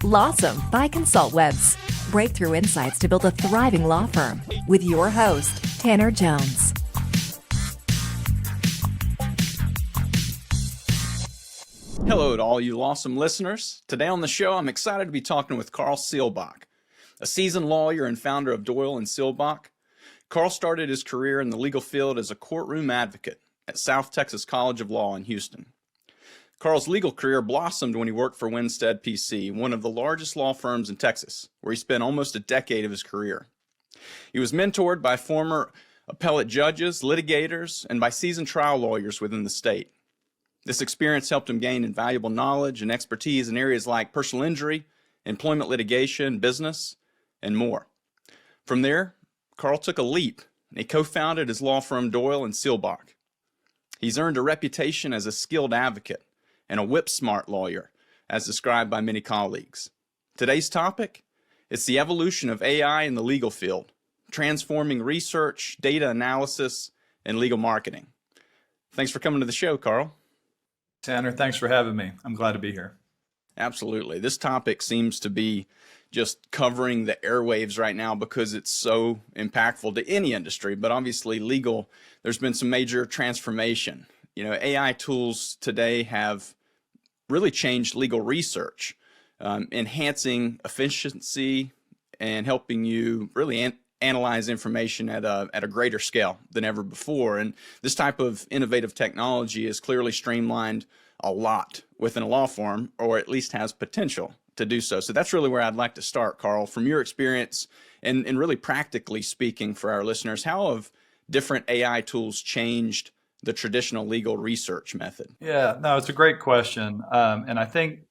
LAWsome by Consultwebs. Breakthrough insights to build a thriving law firm with your host, Tanner Jones. Hello to all you LAWsome listeners. Today on the show, I'm excited to be talking with Karl Seelbach, a seasoned lawyer and founder of Doyle and Seelbach. Karl started his career in the legal field as a courtroom advocate at South Texas College of Law in Houston. Karl's legal career blossomed when he worked for Winstead PC, one of the largest law firms in Texas, where he spent almost a decade of his career. He was mentored by former appellate judges, litigators, and by seasoned trial lawyers within the state. This experience helped him gain invaluable knowledge and expertise in areas like personal injury, employment litigation, business, and more. From there, Karl took a leap and he co-founded his law firm Doyle and Seelbach. He's earned a reputation as a skilled advocate and a whip-smart lawyer, as described by many colleagues. Today's topic is the evolution of AI in the legal field, transforming research, data analysis, and legal marketing. Thanks for coming to the show, Karl. Tanner, thanks for having me. I'm glad to be here. Absolutely. This topic seems to be just covering the airwaves right now because it's so impactful to any industry, but obviously legal, there's been some major transformation. AI tools today have really changed legal research, enhancing efficiency and helping you really analyze information at a greater scale than ever before. And this type of innovative technology has clearly streamlined a lot within a law firm, or at least has potential to do so. So that's really where I'd like to start, Karl. From your experience and really practically speaking for our listeners, how have different AI tools changed the traditional legal research method? Yeah, no, it's a great question. And I think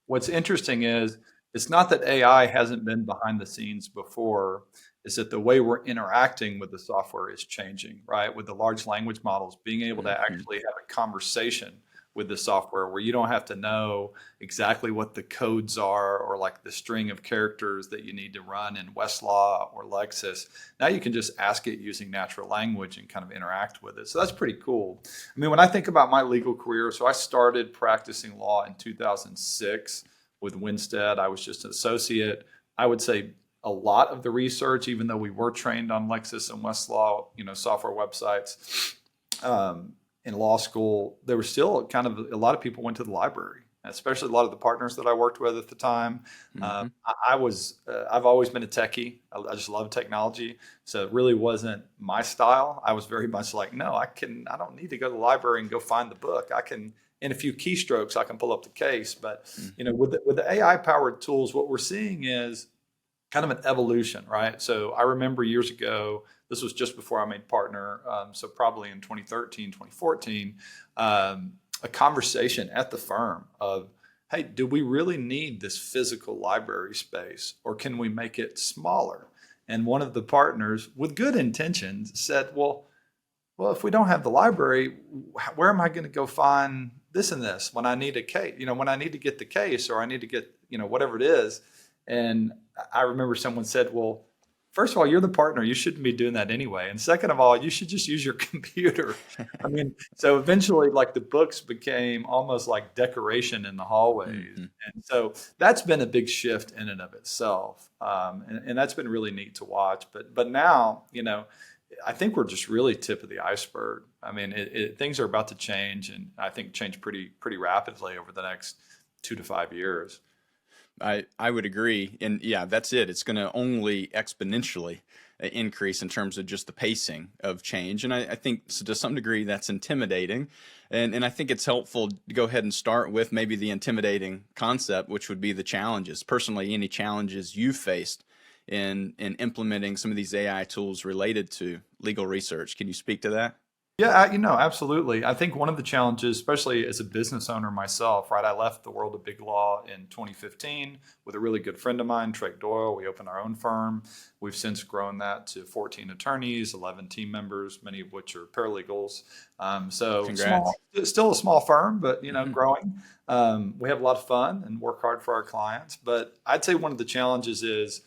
what's interesting is it's not that AI hasn't been behind the scenes before, it's that the way we're interacting with the software is changing, right? With the large language models, being able to actually have a conversation with the software where you don't have to know exactly what the codes are or like the string of characters that you need to run in Westlaw or Lexis. Now you can just ask it using natural language and kind of interact with it. So that's pretty cool. I mean, when I think about my legal career, so I started practicing law in 2006 with Winstead. I was just an associate. I would say a lot of the research, even though we were trained on Lexis and Westlaw, software websites, in law school, there was still kind of a lot of people went to the library, especially a lot of the partners that I worked with at the time. I've always been a techie. I just love technology. So it really wasn't my style. I was very much like, no, I don't need to go to the library and go find the book. I can, in a few keystrokes, I can pull up the case. But, with the AI powered tools, what we're seeing is kind of an evolution, right? So I remember years ago, this was just before I made partner, so probably in 2013, 2014, a conversation at the firm of, hey, do we really need this physical library space, or can we make it smaller? And one of the partners, with good intentions, said, well, if we don't have the library, where am I going to go find this and this when I need a case, when I need to get the case, or I need to get, whatever it is. And I remember someone said, well, first of all, you're the partner. You shouldn't be doing that anyway. And second of all, you should just use your computer. I mean, so eventually, like, the books became almost like decoration in the hallways. And so that's been a big shift in and of itself. And that's been really neat to watch. But now, I think we're just really tip of the iceberg. I mean, things are about to change, and I think change pretty rapidly over the next 2 to 5 years. I would agree. And yeah, that's it. It's going to only exponentially increase in terms of just the pacing of change. And I think so to some degree that's intimidating. And I think it's helpful to go ahead and start with maybe the intimidating concept, which would be the challenges. Personally, any challenges you've faced in implementing some of these AI tools related to legal research. Can you speak to that? Yeah, absolutely. I think one of the challenges, especially as a business owner myself, right? I left the world of big law in 2015 with a really good friend of mine, Trey Doyle. We opened our own firm. We've since grown that to 14 attorneys, 11 team members, many of which are paralegals. So still a small firm, but growing. We have a lot of fun and work hard for our clients. But I'd say one of the challenges is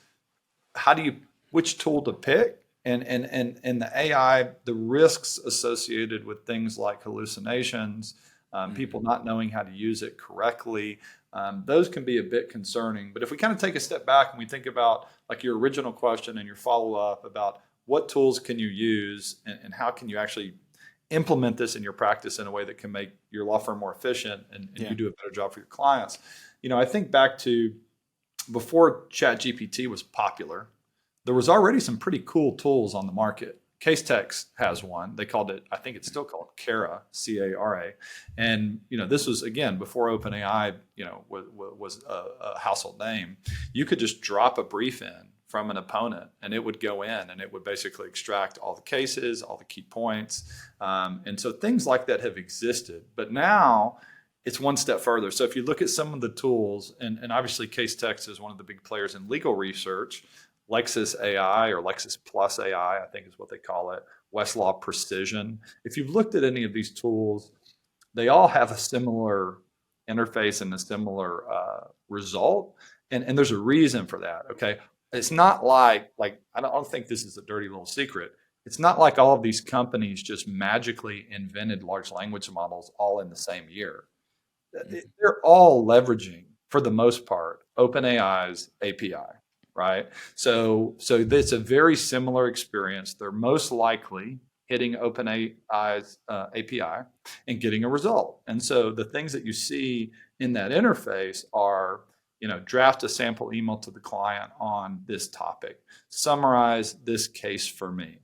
which tool to pick. And the AI, the risks associated with things like hallucinations, people not knowing how to use it correctly, those can be a bit concerning. But if we kind of take a step back and we think about like your original question and your follow-up about what tools can you use and how can you actually implement this in your practice in a way that can make your law firm more efficient and you do a better job for your clients. I think back to before ChatGPT was popular, there was already some pretty cool tools on the market. Casetext has one. They called it, I think it's still called Cara, C-A-R-A. And, this was, again, before OpenAI, was a household name. You could just drop a brief in from an opponent and it would go in and it would basically extract all the cases, all the key points. And so things like that have existed. But now it's one step further. So if you look at some of the tools, and obviously Casetext is one of the big players in legal research, Lexis AI or Lexis Plus AI, I think is what they call it, Westlaw Precision. If you've looked at any of these tools, they all have a similar interface and a similar result. And there's a reason for that, okay? It's not like I don't think this is a dirty little secret. It's not like all of these companies just magically invented large language models all in the same year. They're all leveraging, for the most part, OpenAI's API, right? So it's a very similar experience. They're most likely hitting OpenAI's API and getting a result. And so the things that you see in that interface are, draft a sample email to the client on this topic, summarize this case for me,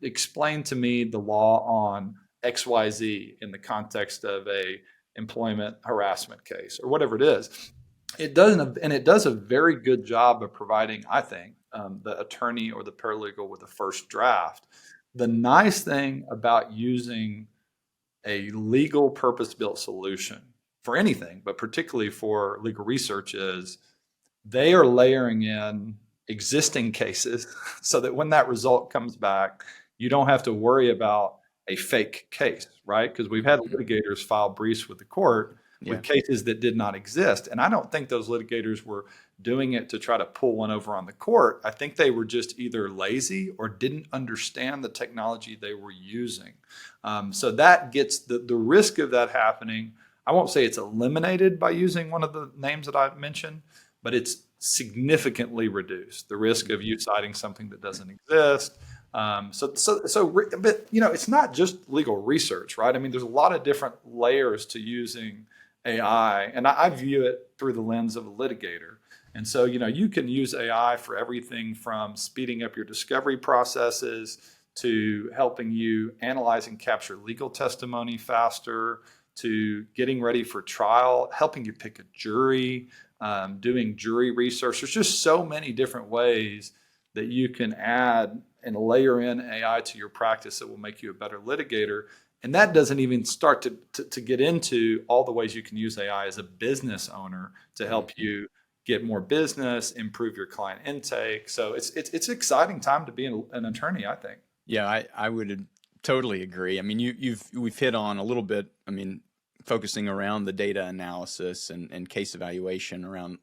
explain to me the law on XYZ in the context of a employment harassment case or whatever it is. It does a very good job of providing, I think, the attorney or the paralegal with a first draft. The nice thing about using a legal purpose-built solution for anything, but particularly for legal research, is they are layering in existing cases so that when that result comes back, you don't have to worry about a fake case, right? Because we've had litigators file briefs with the court with cases that did not exist. And I don't think those litigators were doing it to try to pull one over on the court. I think they were just either lazy or didn't understand the technology they were using. So that gets the risk of that happening. I won't say it's eliminated by using one of the names that I've mentioned, but it's significantly reduced. The risk of you citing something that doesn't exist. But it's not just legal research, right? I mean, there's a lot of different layers to using AI, and I view it through the lens of a litigator. And so, you can use AI for everything from speeding up your discovery processes to helping you analyze and capture legal testimony faster, to getting ready for trial, helping you pick a jury, doing jury research. There's just so many different ways that you can add and layer in AI to your practice that will make you a better litigator. And that doesn't even start to get into all the ways you can use AI as a business owner to help you get more business, improve your client intake. So it's an exciting time to be an attorney, I think. Yeah, I would totally agree. I mean, we've hit on a little bit, focusing around the data analysis and case evaluation around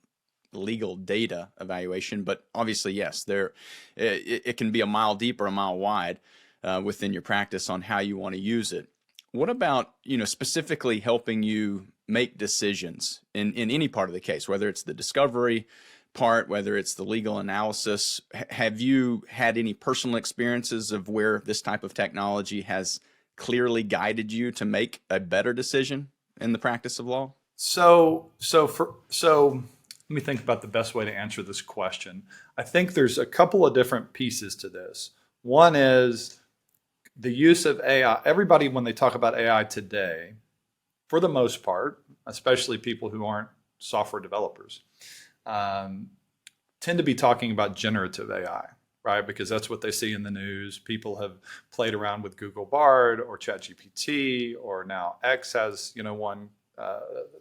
legal data evaluation, but obviously, yes, it can be a mile deep or a mile wide within your practice on how you want to use it. What about, specifically helping you make decisions in any part of the case, whether it's the discovery part, whether it's the legal analysis? Have you had any personal experiences of where this type of technology has clearly guided you to make a better decision in the practice of law? So let me think about the best way to answer this question. I think there's a couple of different pieces to this. One is the use of AI. Everybody, when they talk about AI today, for the most part, especially people who aren't software developers, tend to be talking about generative AI, right? Because that's what they see in the news. People have played around with Google Bard or ChatGPT, or now X has, one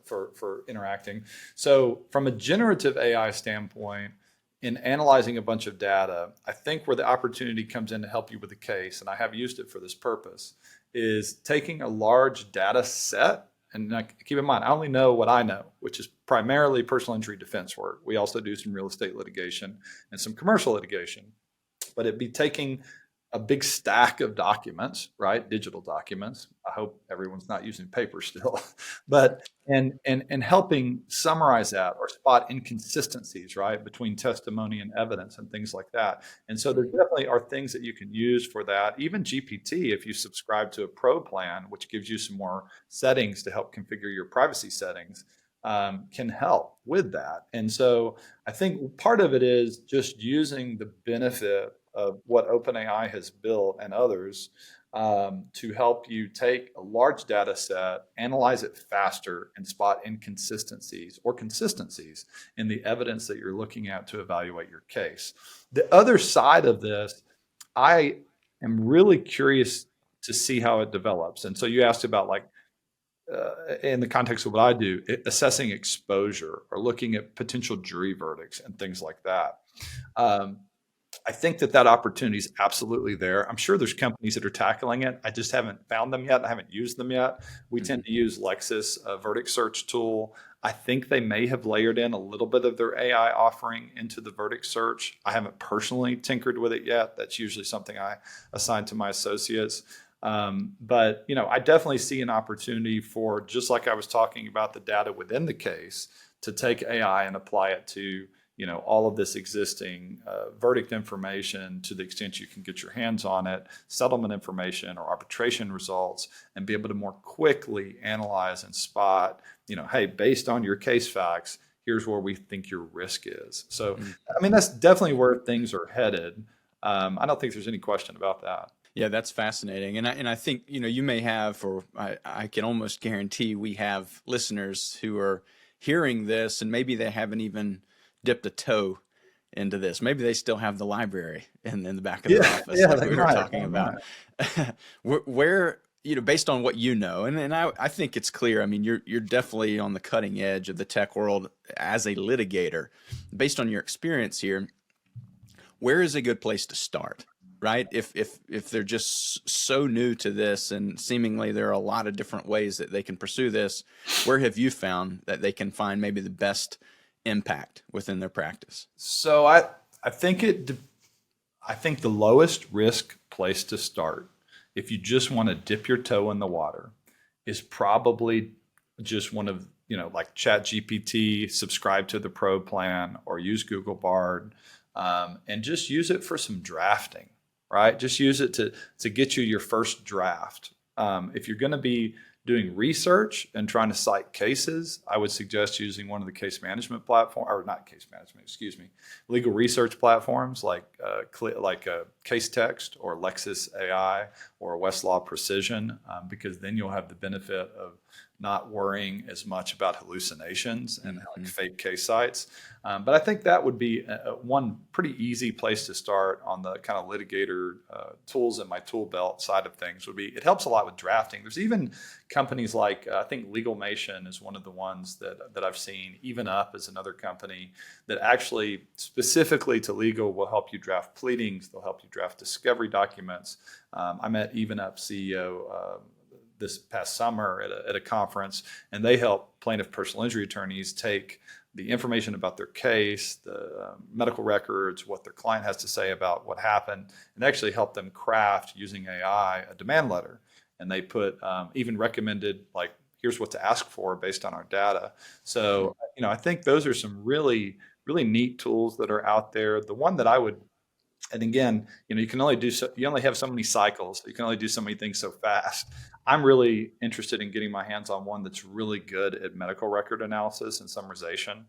for interacting. So from a generative AI standpoint, in analyzing a bunch of data, I think where the opportunity comes in to help you with the case, and I have used it for this purpose, is taking a large data set. And keep in mind, I only know what I know, which is primarily personal injury defense work. We also do some real estate litigation and some commercial litigation. But it'd be taking a big stack of documents, right? Digital documents. I hope everyone's not using paper still, but and helping summarize that or spot inconsistencies, right, between testimony and evidence and things like that. And so there definitely are things that you can use for that. Even GPT, if you subscribe to a pro plan, which gives you some more settings to help configure your privacy settings, can help with that. And so I think part of it is just using the benefit of what OpenAI has built and others to help you take a large data set, analyze it faster, and spot inconsistencies or consistencies in the evidence that you're looking at to evaluate your case. The other side of this, I am really curious to see how it develops. And so you asked about like, in the context of what I do, assessing exposure or looking at potential jury verdicts and things like that. I think that opportunity is absolutely there. I'm sure there's companies that are tackling it. I just haven't found them yet. I haven't used them yet. We tend to use Lexis, a verdict search tool. I think they may have layered in a little bit of their AI offering into the verdict search. I haven't personally tinkered with it yet. That's usually something I assign to my associates. But I definitely see an opportunity for, just like I was talking about the data within the case, to take AI and apply it to all of this existing verdict information to the extent you can get your hands on it, settlement information or arbitration results, and be able to more quickly analyze and spot, hey, based on your case facts, here's where we think your risk is. So, I mean, that's definitely where things are headed. I don't think there's any question about that. Yeah, that's fascinating. And I think, you may have, or I can almost guarantee we have listeners who are hearing this and maybe they haven't even dipped a toe into this. Maybe they still have the library in the back of their office, like we were talking about. Where, based on what and I think it's clear. I mean, you're definitely on the cutting edge of the tech world as a litigator. Based on your experience here, where is a good place to start? Right? If they're just so new to this and seemingly there are a lot of different ways that they can pursue this, where have you found that they can find maybe the best impact within their practice? So I think the lowest risk place to start, if you just want to dip your toe in the water, is probably just one of, like ChatGPT, subscribe to the Pro plan or use Google Bard, and just use it for some drafting. Right? Just use it to get you your first draft. If you're going to be doing research and trying to cite cases, I would suggest using one of the case management platform, or not case management, excuse me, legal research platforms like Case Text or Lexis AI or Westlaw Precision, because then you'll have the benefit of not worrying as much about hallucinations and like fake case sites. But I think that would be one pretty easy place to start on the kind of litigator tools in my tool belt side of things. It helps a lot with drafting. There's even companies like, I think LegalMation is one of the ones that I've seen. Even Up is another company that actually specifically to legal will help you draft pleadings. They'll help you draft discovery documents. I met Even Up CEO this past summer at a conference, and they help plaintiff personal injury attorneys take the information about their case, the medical records, what their client has to say about what happened, and actually help them craft, using AI, a demand letter. And they put even recommended, like, here's what to ask for based on our data. So, I think those are some really, really neat tools that are out there. The one that I would, and again, you can only you only have so many cycles. You can only do so many things so fast. I'm really interested in getting my hands on one that's really good at medical record analysis and summarization.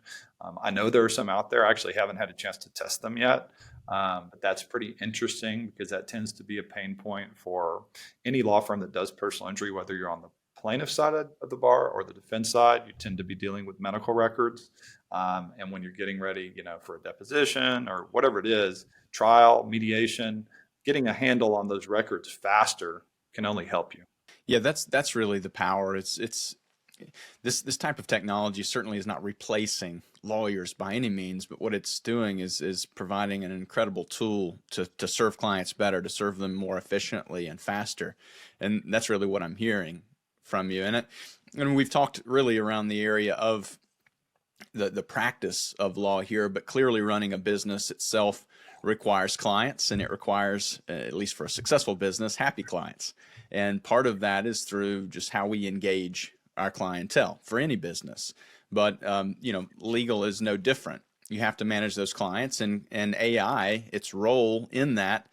I know there are some out there. I actually haven't had a chance to test them yet. But that's pretty interesting because that tends to be a pain point for any law firm that does personal injury, whether you're on the plaintiff side of the bar or the defense side. You tend to be dealing with medical records. And when you're getting ready, for a deposition or whatever it is, trial, mediation, getting a handle on those records faster can only help you. Yeah, that's really the power. It's this type of technology certainly is not replacing lawyers by any means, but what it's doing is providing an incredible tool to serve clients better, to serve them more efficiently and faster. And that's really what I'm hearing from you. And we've talked really around the area of the practice of law here, but clearly running a business itself requires clients, and it requires, at least for a successful business, happy clients. And part of that is through just how we engage our clientele for any business. But legal is no different. You have to manage those clients, and AI, its role in that,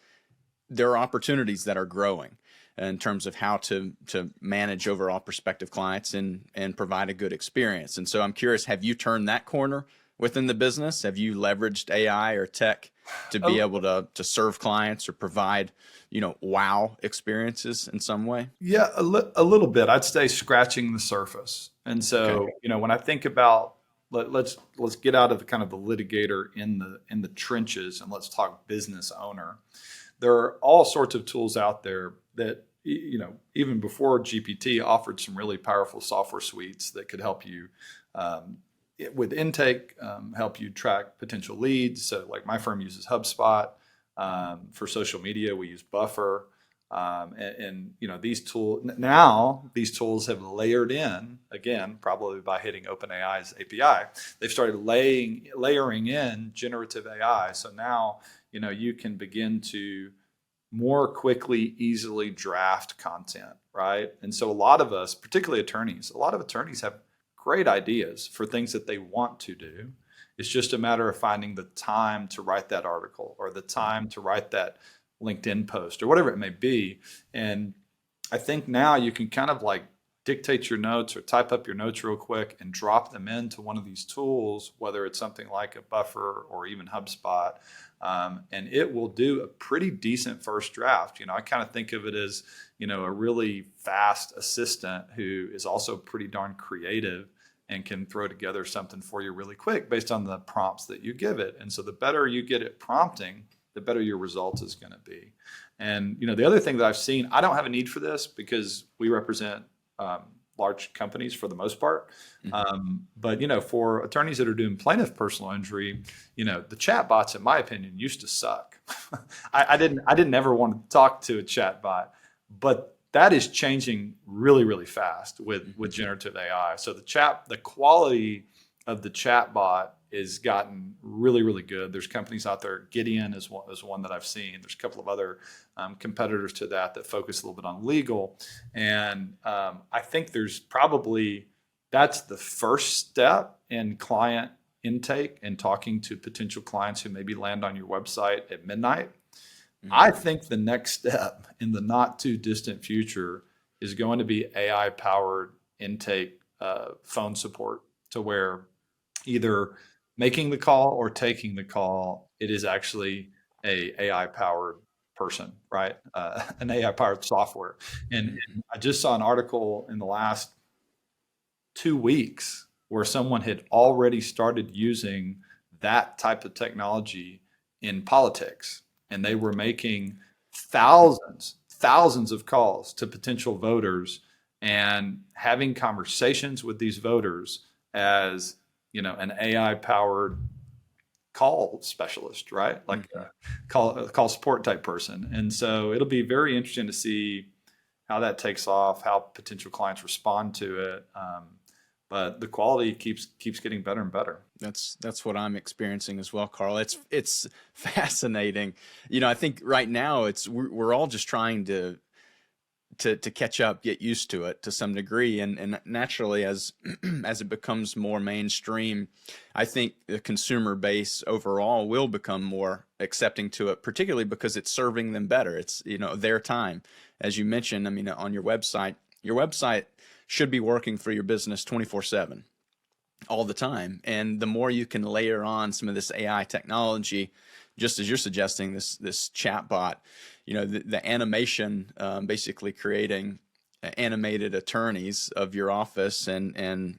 there are opportunities that are growing in terms of how to manage overall prospective clients and provide a good experience. And so I'm curious, have you turned that corner within the business? Have you leveraged AI or tech to be able to serve clients or provide, wow experiences in some way? Yeah, a little bit. I'd say scratching the surface. And so, Okay. when I think about let's get out of kind of the litigator in the trenches, and let's talk business owner. There are all sorts of tools out there that, even before GPT, offered some really powerful software suites that could help you with intake, help you track potential leads. So like my firm uses HubSpot. For social media, we use Buffer. These tools have layered in, again, probably by hitting OpenAI's API. They've started layering in generative AI. So now, you can begin to more quickly, easily draft content, right? And so a lot of us, particularly attorneys, have great ideas for things that they want to do. It's just a matter of finding the time to write that article or the time to write that LinkedIn post or whatever it may be. And I think now you can kind of like dictate your notes or type up your notes real quick and drop them into one of these tools, whether it's something like a Buffer or even HubSpot. And it will do a pretty decent first draft. I kind of think of it as, a really fast assistant who is also pretty darn creative and can throw together something for you really quick based on the prompts that you give it. And so the better you get at prompting, the better your result is going to be. And, the other thing that I've seen, I don't have a need for this because we represent large companies for the most part. But, for attorneys that are doing plaintiff personal injury, the chat bots, in my opinion, used to suck. I didn't ever want to talk to a chat bot, but that is changing really, really fast with generative AI. So the quality of the chat bot has gotten really, really good. There's companies out there. Gideon is one that I've seen. There's a couple of other competitors to that focus a little bit on legal. And I think that's the first step in client intake and talking to potential clients who maybe land on your website at midnight. I think the next step in the not too distant future is going to be AI powered intake phone support, to where either making the call or taking the call, it is actually a AI powered person, right? An AI powered software. And I just saw an article in the last 2 weeks where someone had already started using that type of technology in politics. And they were making thousands of calls to potential voters and having conversations with these voters as, an AI powered call specialist, right? Like a call support type person. And so it'll be very interesting to see how that takes off, how potential clients respond to it. But the quality keeps getting better and better. That's what I'm experiencing as well, Karl. It's fascinating. I think right now we're all just trying to catch up, get used to it to some degree, and naturally as it becomes more mainstream, I think the consumer base overall will become more accepting to it, particularly because it's serving them better. It's their time, as you mentioned. I mean, on your website should be working for your business 24/7 all the time. And the more you can layer on some of this AI technology, just as you're suggesting, this chat bot, the animation, basically creating animated attorneys of your office and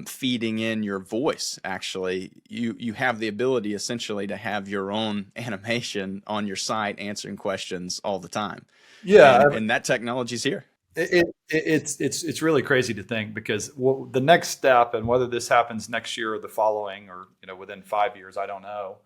feeding in your voice. Actually, you have the ability essentially to have your own animation on your site answering questions all the time. Yeah. And that technology's here. It's really crazy to think, because the next step, and whether this happens next year or the following, or within 5 years, I don't know.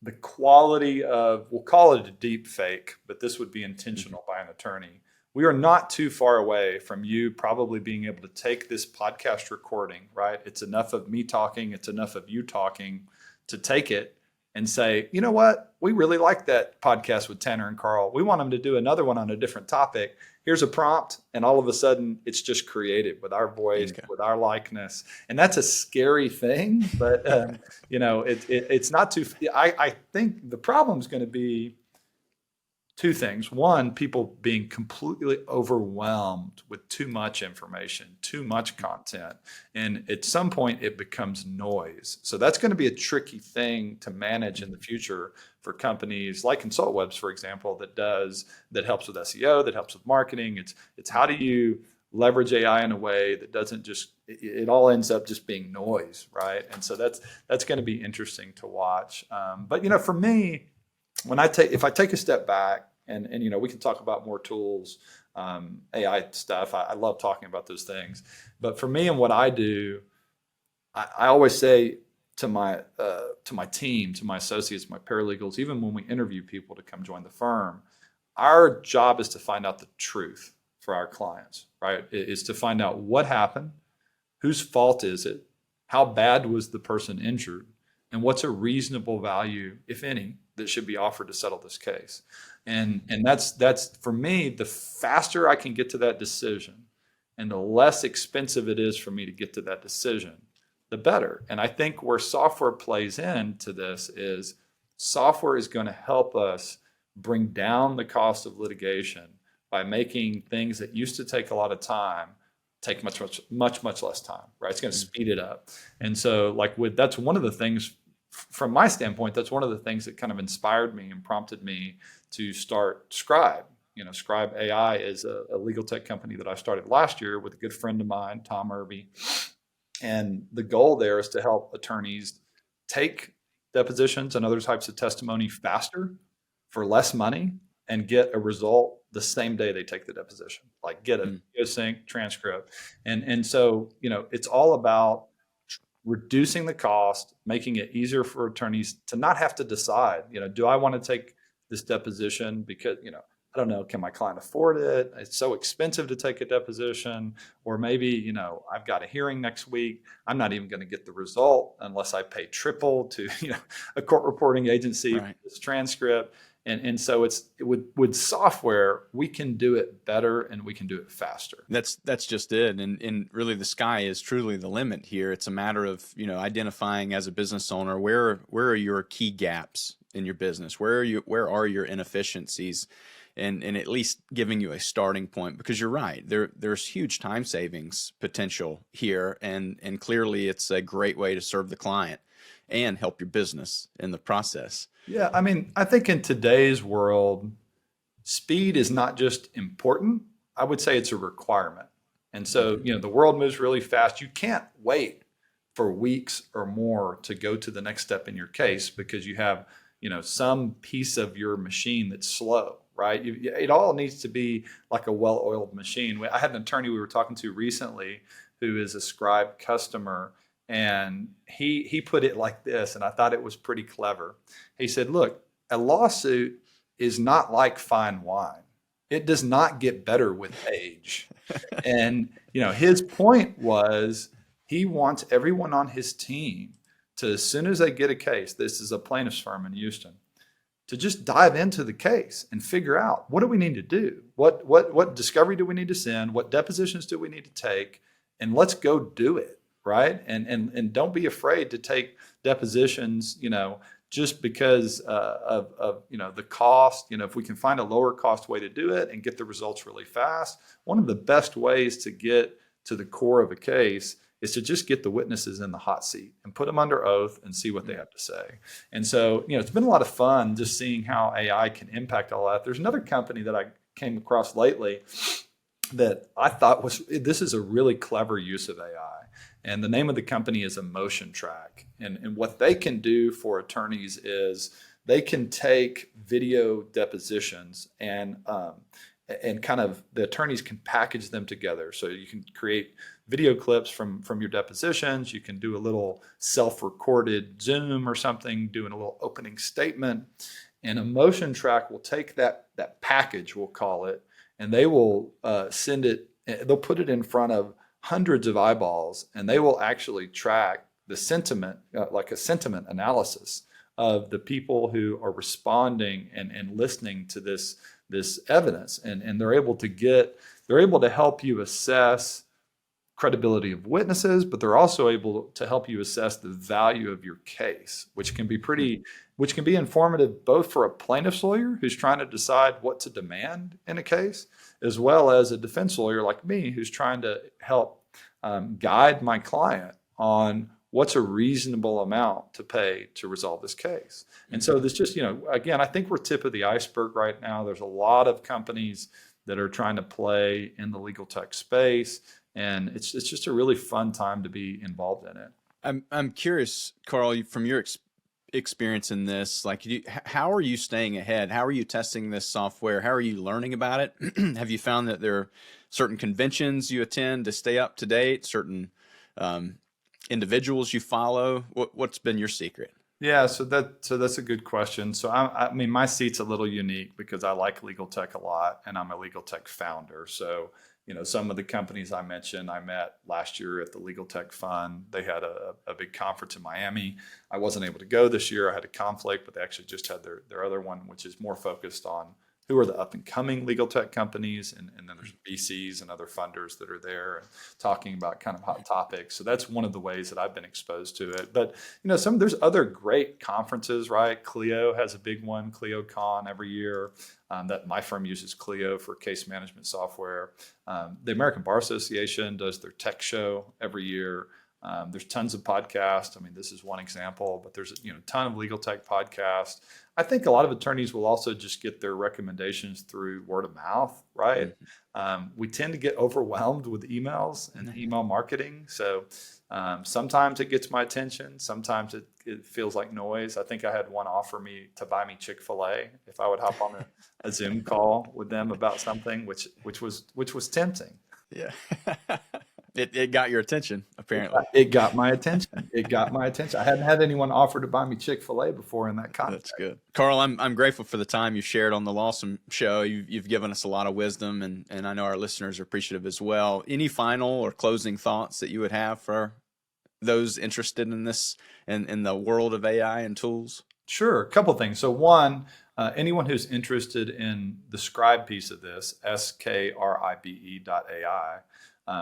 The quality of, we'll call it a deep fake, but this would be intentional by an attorney. We are not too far away from you probably being able to take this podcast recording, right? It's enough of me talking, it's enough of you talking, to take it and say, you know what, we really like that podcast with Tanner and Karl. We want them to do another one on a different topic. Here's a prompt. And all of a sudden it's just created with our voice, with our likeness. And that's a scary thing, but it's not too, I think the problem is going to be two things. One, people being completely overwhelmed with too much information, too much content. And at some point it becomes noise. So that's going to be a tricky thing to manage in the future for companies like Consultwebs, for example, that helps with SEO, that helps with marketing. It's how do you leverage AI in a way that doesn't just, it all ends up just being noise, right? And so that's going to be interesting to watch. But for me, if I take a step back, and we can talk about more tools, AI stuff. I love talking about those things. But for me and what I do, I always say to my team, to my associates, my paralegals, even when we interview people to come join the firm, our job is to find out the truth for our clients, right? It is to find out what happened, whose fault is it, how bad was the person injured, and what's a reasonable value, if any, that should be offered to settle this case. And that's for me, the faster I can get to that decision and the less expensive it is for me to get to that decision, the better. And I think where software plays into this is software is going to help us bring down the cost of litigation by making things that used to take a lot of time take much less time, right? It's going to speed it up. And so that's one of the things, from my standpoint, that's one of the things that kind of inspired me and prompted me to start Skribe. Skribe AI is a legal tech company that I started last year with a good friend of mine, Tom Irby. And the goal there is to help attorneys take depositions and other types of testimony faster for less money and get a result the same day they take the deposition, like get a video sync transcript. And so, it's all about reducing the cost, making it easier for attorneys to not have to decide, do I want to take this deposition because, I don't know, can my client afford it? It's so expensive to take a deposition. Or maybe, I've got a hearing next week. I'm not even going to get the result unless I pay triple to, a court reporting agency for this transcript. And so with software, we can do it better and we can do it faster. That's just it. And really the sky is truly the limit here. It's a matter of, identifying as a business owner, where are your key gaps in your business? Where are your inefficiencies? And at least giving you a starting point, because you're right, there's huge time savings potential here. And clearly it's a great way to serve the client and help your business in the process. Yeah, I think in today's world, speed is not just important. I would say it's a requirement. And so, the world moves really fast. You can't wait for weeks or more to go to the next step in your case because you have, some piece of your machine that's slow, right? It all needs to be like a well-oiled machine. I had an attorney we were talking to recently who is a Skribe customer. And he put it like this, and I thought it was pretty clever. He said, look, a lawsuit is not like fine wine. It does not get better with age. And, his point was he wants everyone on his team to, as soon as they get a case, this is a plaintiff's firm in Houston, to just dive into the case and figure out, what do we need to do? What discovery do we need to send? What depositions do we need to take? And let's go do it. Right. And don't be afraid to take depositions, just because of the cost. If we can find a lower cost way to do it and get the results really fast, one of the best ways to get to the core of a case is to just get the witnesses in the hot seat and put them under oath and see what they have to say. And so, it's been a lot of fun just seeing how AI can impact all that. There's another company that I came across lately that I thought this is a really clever use of AI. And the name of the company is Emotion Track. And what they can do for attorneys is they can take video depositions and kind of the attorneys can package them together. So you can create video clips from your depositions. You can do a little self-recorded Zoom or something, doing a little opening statement. And Emotion Track will take that package, we'll call it, and they will send it, they'll put it in front of hundreds of eyeballs, and they will actually track the sentiment, like a sentiment analysis of the people who are responding and listening to this evidence, and they're able to help you assess credibility of witnesses, but they're also able to help you assess the value of your case, which can be informative both for a plaintiff's lawyer who's trying to decide what to demand in a case, as well as a defense lawyer like me who's trying to help guide my client on what's a reasonable amount to pay to resolve this case. And so this just, again, I think we're tip of the iceberg right now. There's a lot of companies that are trying to play in the legal tech space, and it's just a really fun time to be involved in it. I'm curious, Karl, from your experience in this, like, how are you staying ahead? How are you testing this software? How are you learning about it? Have you found that there are certain conventions you attend to stay up to date, certain individuals you follow? What's been your secret? Yeah, so that's a good question. So I mean, my seat's a little unique because I like legal tech a lot, and I'm a legal tech founder. So some of the companies I mentioned, I met last year at the Legal Tech Fund. They had a big conference in Miami. I wasn't able to go this year. I had a conflict, but they actually just had their other one, which is more focused on who are the up and coming legal tech companies. And then there's VCs and other funders that are there and talking about kind of hot topics. So that's one of the ways that I've been exposed to it. But, there's other great conferences, right? Clio has a big one, ClioCon every year. That my firm uses Clio for case management software. The American Bar Association does their tech show every year. There's tons of podcasts. I mean, this is one example, but there's a ton of legal tech podcasts. I think a lot of attorneys will also just get their recommendations through word of mouth, right? We tend to get overwhelmed with emails and email marketing. So sometimes it gets my attention. Sometimes it feels like noise. I think I had one offer me to buy me Chick-fil-A if I would hop on a Zoom call with them about something, which was tempting. Yeah. It got your attention, apparently. It got my attention. I hadn't had anyone offer to buy me Chick-fil-A before in that context. That's good. Karl, I'm grateful for the time you shared on the LAWsome show. You've given us a lot of wisdom, and I know our listeners are appreciative as well. Any final or closing thoughts that you would have for those interested in this and in the world of AI and tools? Sure. A couple things. So one, anyone who's interested in the Skribe piece of this, Skribe.ai,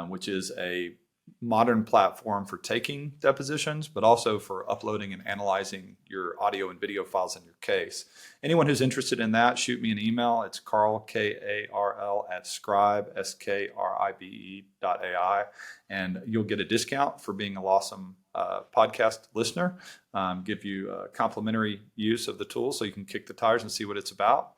which is a modern platform for taking depositions, but also for uploading and analyzing your audio and video files in your case. Anyone who's interested in that, shoot me an email. It's Karl, Karl, at Skribe, Skribe.ai, and you'll get a discount for being a LAWsome podcast listener. Give you complimentary use of the tool so you can kick the tires and see what it's about.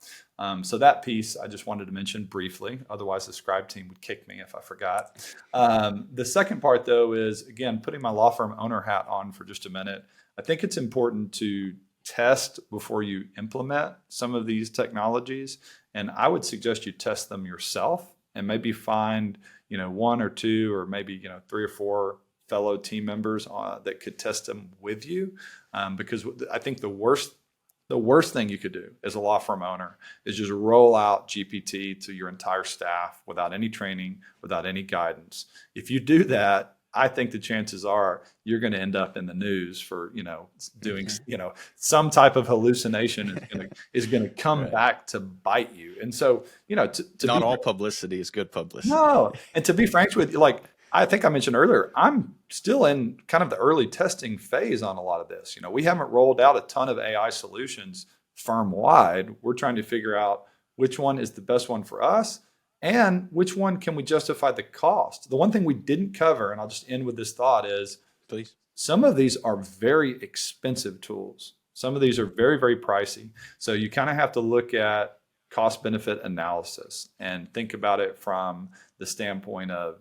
So that piece I just wanted to mention briefly. Otherwise, the Scribe team would kick me if I forgot. The second part, though, is, again, putting my law firm owner hat on for just a minute. I think it's important to test before you implement some of these technologies. And I would suggest you test them yourself and maybe find, one or two or maybe, 3 or 4 fellow team members that could test them with you. Because I think the worst thing you could do as a law firm owner is just roll out GPT to your entire staff without any training, without any guidance. If you do that, I think the chances are you're going to end up in the news for, doing, some type of hallucination is going to come back to bite you. And so, not all publicity is good publicity. No. And to be frank with you, I think I mentioned earlier, I'm still in kind of the early testing phase on a lot of this. We haven't rolled out a ton of AI solutions firm-wide. We're trying to figure out which one is the best one for us and which one can we justify the cost. The one thing we didn't cover, and I'll just end with this thought, is please, some of these are very expensive tools. Some of these are very, very pricey. So you kind of have to look at cost-benefit analysis and think about it from the standpoint of,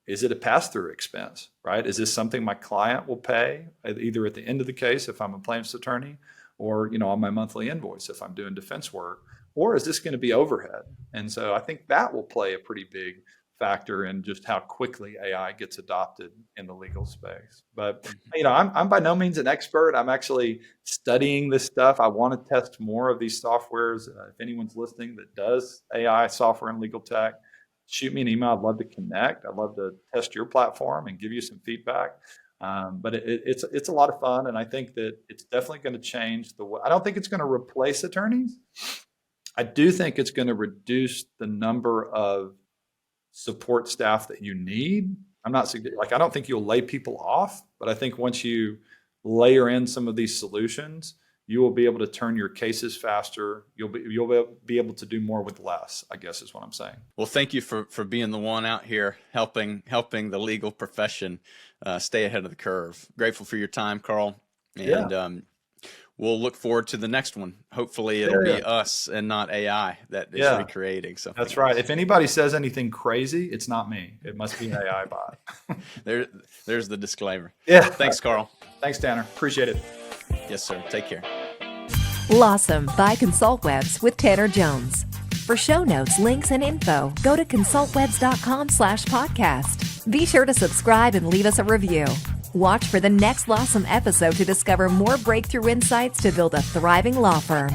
is it a pass-through expense, right? Is this something my client will pay either at the end of the case if I'm a plaintiff's attorney or, on my monthly invoice if I'm doing defense work, or is this going to be overhead? And so I think that will play a pretty big factor in just how quickly AI gets adopted in the legal space. But, I'm by no means an expert. I'm actually studying this stuff. I want to test more of these softwares. If anyone's listening that does AI software and legal tech, shoot me an email. I'd love to connect. I'd love to test your platform and give you some feedback. But it's a lot of fun, and I think that it's definitely going to change the way. I don't think it's going to replace attorneys. I do think it's going to reduce the number of support staff that you need. I don't think you'll lay people off, but I think once you layer in some of these solutions, you will be able to turn your cases faster. You'll be able to do more with less, I guess is what I'm saying. Well, thank you for being the one out here helping the legal profession stay ahead of the curve. Grateful for your time, Karl. And we'll look forward to the next one. Hopefully it'll be us and not AI that is recreating something. That's right. If anybody says anything crazy, it's not me. It must be an AI bot. There's the disclaimer. Yeah. Thanks, Karl. Thanks, Tanner. Appreciate it. Yes, sir. Take care. LAWsome by Consultwebs with Tanner Jones. For show notes, links, and info, go to consultwebs.com/podcast. Be sure to subscribe and leave us a review. Watch for the next LAWsome episode to discover more breakthrough insights to build a thriving law firm.